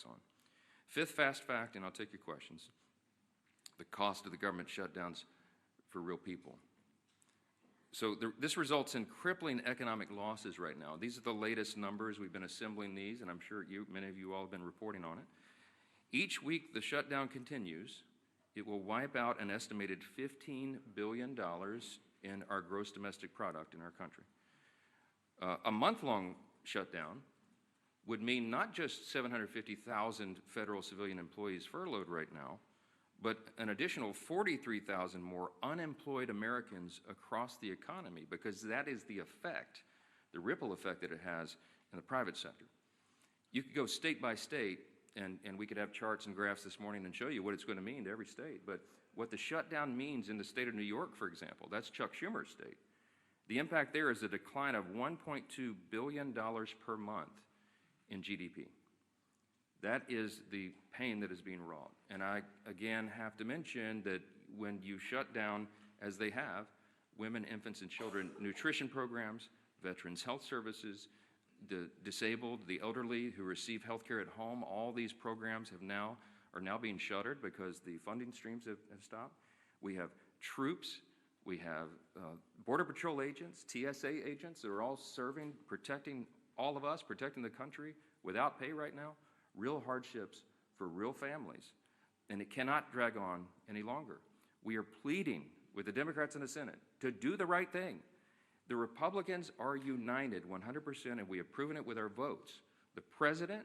flex on. Fifth fast fact, and I'll take your questions, the cost of the government shutdowns for real people. So this results in crippling economic losses right now. These are the latest numbers. We've been assembling these, and I'm sure many of you all have been reporting on it. Each week the shutdown continues, it will wipe out an estimated $15 billion in our gross domestic product in our country. A month-long shutdown would mean not just 750,000 federal civilian employees furloughed right now, but an additional 43,000 more unemployed Americans across the economy, because that is the effect, the ripple effect that it has in the private sector. You could go state by state, and we could have charts and graphs this morning and show you what it's going to mean to every state, but what the shutdown means in the state of New York, for example, that's Chuck Schumer's state. The impact there is a decline of $1.2 billion per month in GDP. That is the pain that is being wrought. And I, again, have to mention that when you shut down, as they have, women, infants, and children nutrition programs, veterans health services, the disabled, the elderly who receive health care at home, all these programs are now being shuttered because the funding streams have stopped. We have troops, we have Border Patrol agents, TSA agents that are all serving, protecting all of us, protecting the country without pay right now. Real hardships for real families, and it cannot drag on any longer. We are pleading with the Democrats in the Senate to do the right thing. The Republicans are united 100%, and we have proven it with our votes. The President,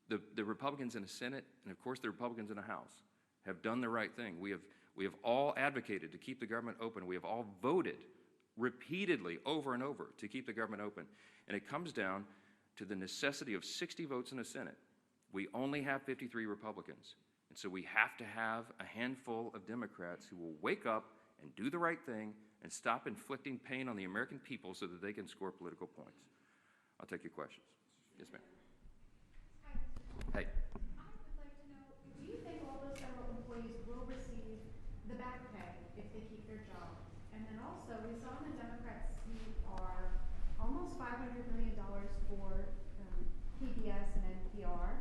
the Republicans in the Senate, and of course the Republicans in the House have done the right thing. We have all advocated to keep the government open. We have all voted repeatedly over and over to keep the government open, and it comes down to the necessity of 60 votes in the Senate. We only have 53 Republicans, and so we have to have a handful of Democrats who will wake up and do the right thing and stop inflicting pain on the American people so that they can score political points. I'll take your questions. Yes, ma'am. Hey. I would like to know, do you think all those federal employees will receive the back pay if they keep their job? And then also, we saw in the Democrats' CR almost $500 million for PBS and NPR.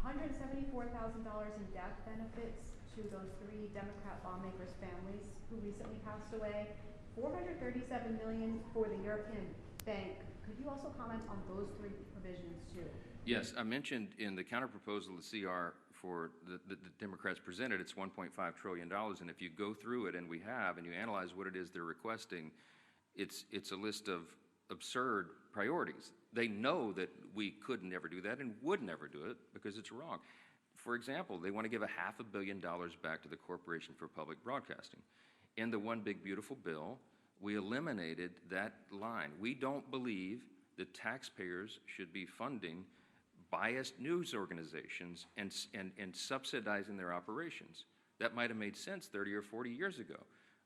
$174,000 in death benefits to those 3 Democrat lawmakers' families who recently passed away. $437 million for the European Bank. Could you also comment on those 3 provisions too? Yes, I mentioned in the counterproposal, the CR for the Democrats presented, it's $1.5 trillion, and if you go through it, and we have, and you analyze what it is they're requesting, it's a list of absurd priorities. They know that we could never do that and would never do it because it's wrong. For example, they want to give $500 million back to the Corporation for Public Broadcasting. In the One Big Beautiful Bill, we eliminated that line. We don't believe that taxpayers should be funding biased news organizations and subsidizing their operations. That might have made sense 30 or 40 years ago.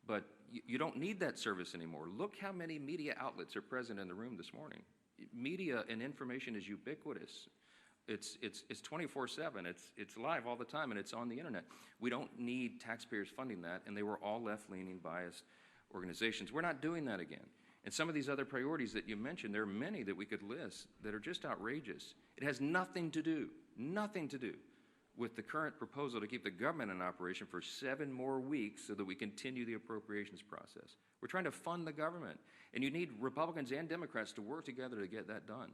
But you don't need that service anymore. Look how many media outlets are present in the room this morning. Media and information is ubiquitous. It's 24/7. It's live all the time, and it's on the internet. We don't need taxpayers funding that, and they were all left-leaning, biased organizations. We're not doing that again. And some of these other priorities that you mentioned, there are many that we could list that are just outrageous. It has nothing to do with the current proposal to keep the government in operation for 7 more weeks so that we continue the appropriations process. We're trying to fund the government, and you need Republicans and Democrats to work together to get that done.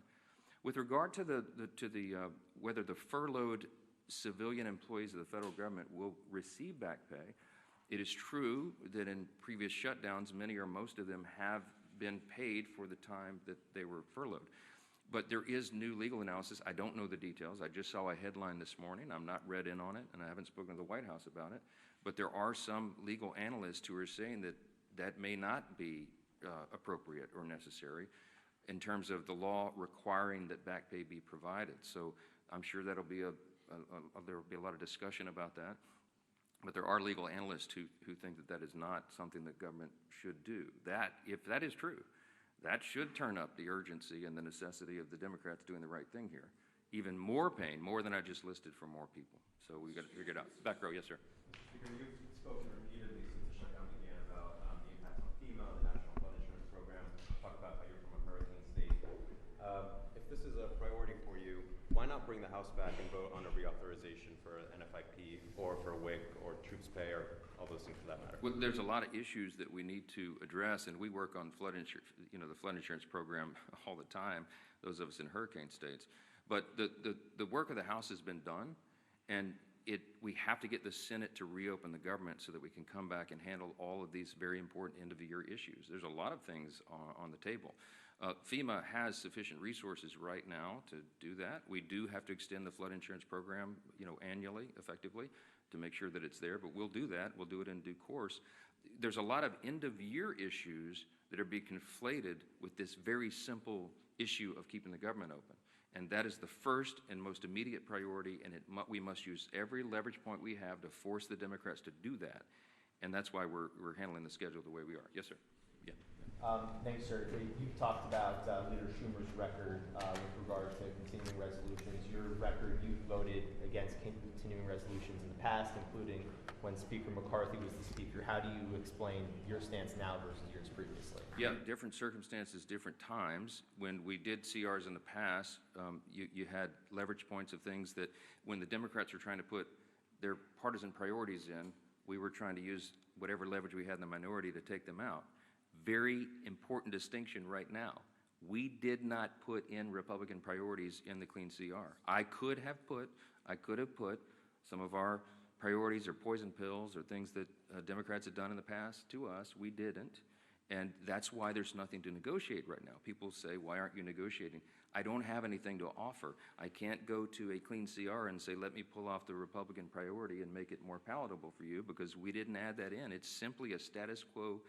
With regard to whether the furloughed civilian employees of the federal government will receive back pay, it is true that in previous shutdowns, many or most of them have been paid for the time that they were furloughed. But there is new legal analysis. I don't know the details. I just saw a headline this morning. I'm not read in on it, and I haven't spoken to the White House about it. But there are some legal analysts who are saying that that may not be appropriate or necessary in terms of the law requiring that back pay be provided. So I'm sure that'll be there will be a lot of discussion about that. But there are legal analysts who think that that is not something that government should do. That, if that is true, that should turn up the urgency and the necessity of the Democrats doing the right thing here. Even more pain, more than I just listed, for more people. So we've got to figure it out. Back row, yes, sir. Speaker, you've spoken repeatedly since the shutdown began about the impacts on FEMA, the National Flood Insurance Program. Talk about how you're from a hurricane state. If this is a priority for you, why not bring the House House back and vote on a reauthorization for NFIP or for WIC or troops pay or all those things for that matter? Well, there's a lot of issues that we need to address, and we work on flood insurance, the flood insurance program all the time, those of us in hurricane states. But the work of the House has been done, and we have to get the Senate to reopen the government so that we can come back and handle all of these very important end-of-the-year issues. There's a lot of things on the table. FEMA has sufficient resources right now to do that. We do have to extend the flood insurance program, annually, effectively, to make sure that it's there, but we'll do that. We'll do it in due course. There's a lot of end-of-year issues that are being conflated with this very simple issue of keeping the government open. And that is the first and most immediate priority, and we must use every leverage point we have to force the Democrats to do that. And that's why we're handling the schedule the way we are. Yes, sir. Yeah. Thanks, sir. You've talked about Leader Schumer's record with regard to continuing resolutions. Your record, you've voted against continuing resolutions in the past, including when Speaker McCarthy was the Speaker. How do you explain your stance now versus yours previously? Yeah, different circumstances, different times. When we did CRs in the past, you had leverage points of things that when the Democrats were trying to put their partisan priorities in, we were trying to use whatever leverage we had in the minority to take them out. Very important distinction right now. We did not put in Republican priorities in the clean CR. I could have put some of our priorities or poison pills or things that Democrats had done in the past to us. We didn't. And that's why there's nothing to negotiate right now. People say, why aren't you negotiating? I don't have anything to offer. I can't go to a clean CR and say, let me pull off the Republican priority and make it more palatable for you, because we didn't add that in. It's simply a status quo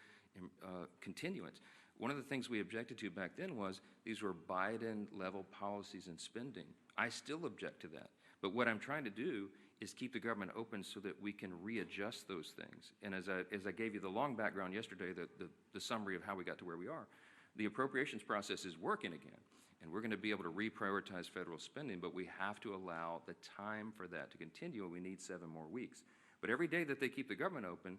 continuance. One of the things we objected to back then was these were Biden-level policies and spending. I still object to that. But what I'm trying to do is keep the government open so that we can readjust those things. And as I gave you the long background yesterday, the summary of how we got to where we are, the appropriations process is working again. And we're going to be able to reprioritize federal spending, but we have to allow the time for that to continue, and we need 7 more weeks. But every day that they keep the government open,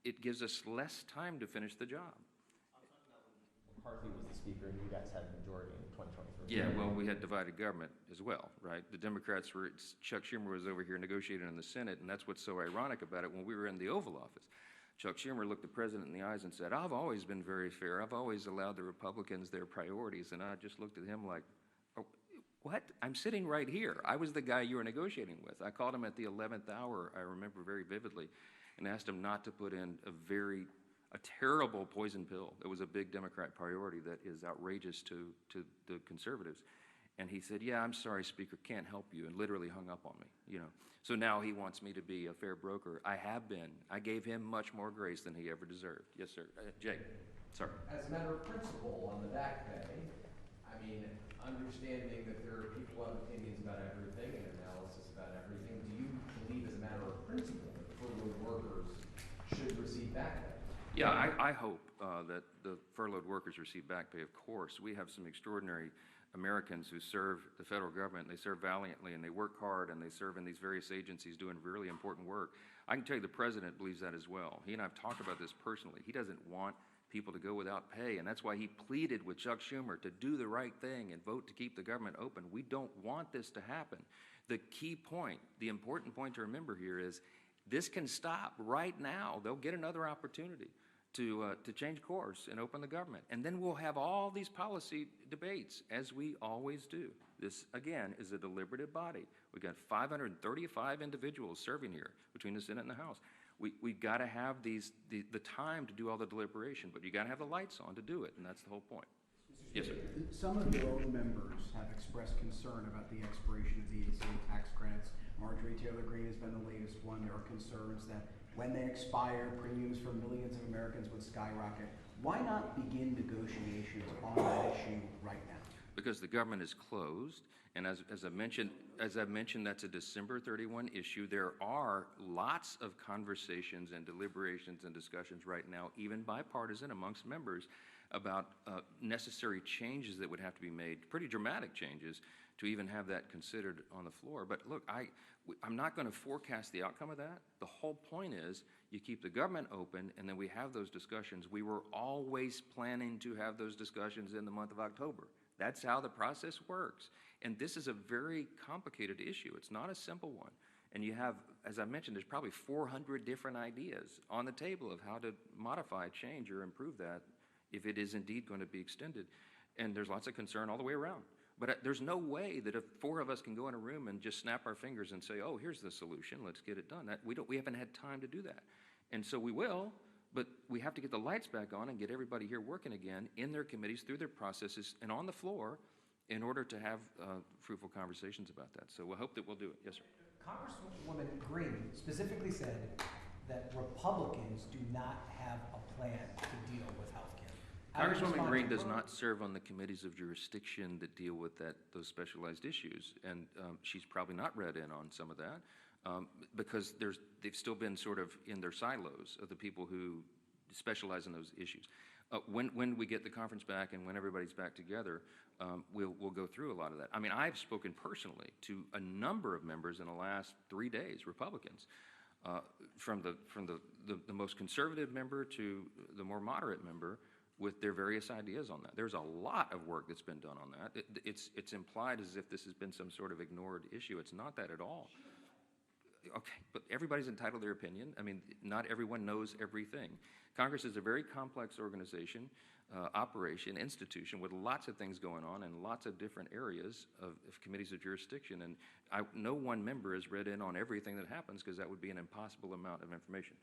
it gives us less time to finish the job. I'm talking about when McCarthy was the Speaker and you guys had a majority in 2023. Yeah, well, we had divided government as well, right? The Democrats were, Chuck Schumer was over here negotiating in the Senate, and that's what's so ironic about it. When we were in the Oval Office, Chuck Schumer looked the president in the eyes and said, I've always been very fair. I've always allowed the Republicans their priorities. And I just looked at him like, oh, what? I'm sitting right here. I was the guy you were negotiating with. I called him at the 11th hour, I remember very vividly, and asked him not to put in a terrible poison pill that was a big Democrat priority that is outrageous to the conservatives. And he said, yeah, I'm sorry, Speaker, can't help you, and literally hung up on me, So now he wants me to be a fair broker. I have been. I gave him much more grace than he ever deserved. Yes, sir. Jake, sorry. As a matter of principle on the back pay, I mean, understanding that there are people who have opinions about everything and analysis about everything, do you believe as a matter of principle that furloughed workers should receive back pay? Yeah, I hope that the furloughed workers receive back pay, of course. We have some extraordinary Americans who serve the federal government. They serve valiantly, and they work hard, and they serve in these various agencies doing really important work. I can tell you the president believes that as well. He and I have talked about this personally. He doesn't want people to go without pay, and that's why he pleaded with Chuck Schumer to do the right thing and vote to keep the government open. We don't want this to happen. The key point, the important point to remember here is this can stop right now. They'll get another opportunity to change course and open the government. And then we'll have all these policy debates, as we always do. This, again, is a deliberative body. We've got 535 individuals serving here between the Senate and the House. We've got to have the time to do all the deliberation, but you got to have the lights on to do it, and that's the whole point. Yes, sir. Some of your own members have expressed concern about the expiration of the state tax credits. Marjorie Taylor Greene has been the latest one. There are concerns that when they expire, premiums for millions of Americans would skyrocket. Why not begin negotiations on that issue right now? Because the government is closed, and as I've mentioned, that's a December 31 issue. There are lots of conversations and deliberations and discussions right now, even bipartisan amongst members, about necessary changes that would have to be made, pretty dramatic changes, to even have that considered on the floor. But look, I'm not going to forecast the outcome of that. The whole point is you keep the government open, and then we have those discussions. We were always planning to have those discussions in the month of October. That's how the process works. And this is a very complicated issue. It's not a simple one. And you have, as I mentioned, there's probably 400 different ideas on the table of how to modify, change, or improve that if it is indeed going to be extended. And there's lots of concern all the way around. But there's no way that if 4 of us can go in a room and just snap our fingers and say, oh, here's the solution, let's get it done. We haven't had time to do that. And so we will, but we have to get the lights back on and get everybody here working again in their committees, through their processes, and on the floor in order to have fruitful conversations about that. So we'll hope that we'll do it. Yes, sir. Congresswoman Green specifically said that Republicans do not have a plan to deal with health care. Congresswoman Green does not serve on the committees of jurisdiction that deal with those specialized issues, and she's probably not read in on some of that because they've still been sort of in their silos of the people who specialize in those issues. When we get the conference back and when everybody's back together, we'll go through a lot of that. I mean, I've spoken personally to a number of members in the last 3 days, Republicans, from the most conservative member to the more moderate member, with their various ideas on that. There's a lot of work that's been done on that. It's implied as if this has been some sort of ignored issue. It's not that at all. Okay, but everybody's entitled to their opinion. I mean, not everyone knows everything. Congress is a very complex organization, operation, institution with lots of things going on in lots of different areas of committees of jurisdiction. And no one member is read in on everything that happens because that would be an impossible amount of information.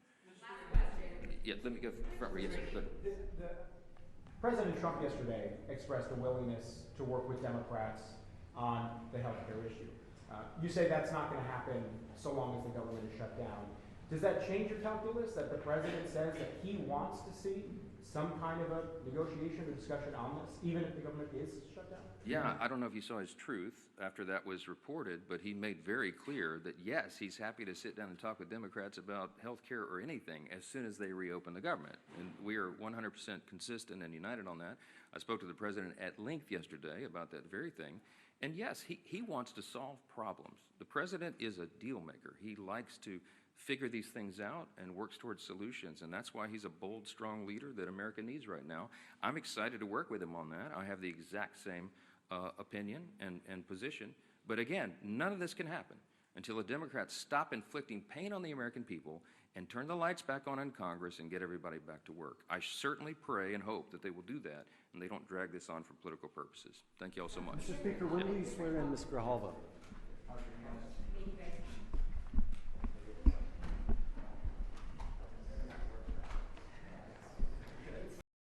Yeah, let me go front. Yes, sir. President Trump yesterday expressed a willingness to work with Democrats on the health care issue. You say that's not going to happen so long as the government is shut down. Does that change your calculus that the president says that he wants to see some kind of a negotiation or discussion on this, even if the government is shut down? Yeah, I don't know if you saw his truth after that was reported, but he made very clear that, yes, he's happy to sit down and talk with Democrats about health care or anything as soon as they reopen the government. And we are 100% consistent and united on that. I spoke to the president at length yesterday about that very thing. And yes, he wants to solve problems. The president is a deal maker. He likes to figure these things out and works towards solutions, and that's why he's a bold, strong leader that America needs right now. I'm excited to work with him on that. I have the exact same opinion and position. But again, none of this can happen until the Democrats stop inflicting pain on the American people and turn the lights back on in Congress and get everybody back to work. I certainly pray and hope that they will do that and they don't drag this on for political purposes. Thank you all so much. Mr. Speaker, when will you swear in Ms. Grijalva?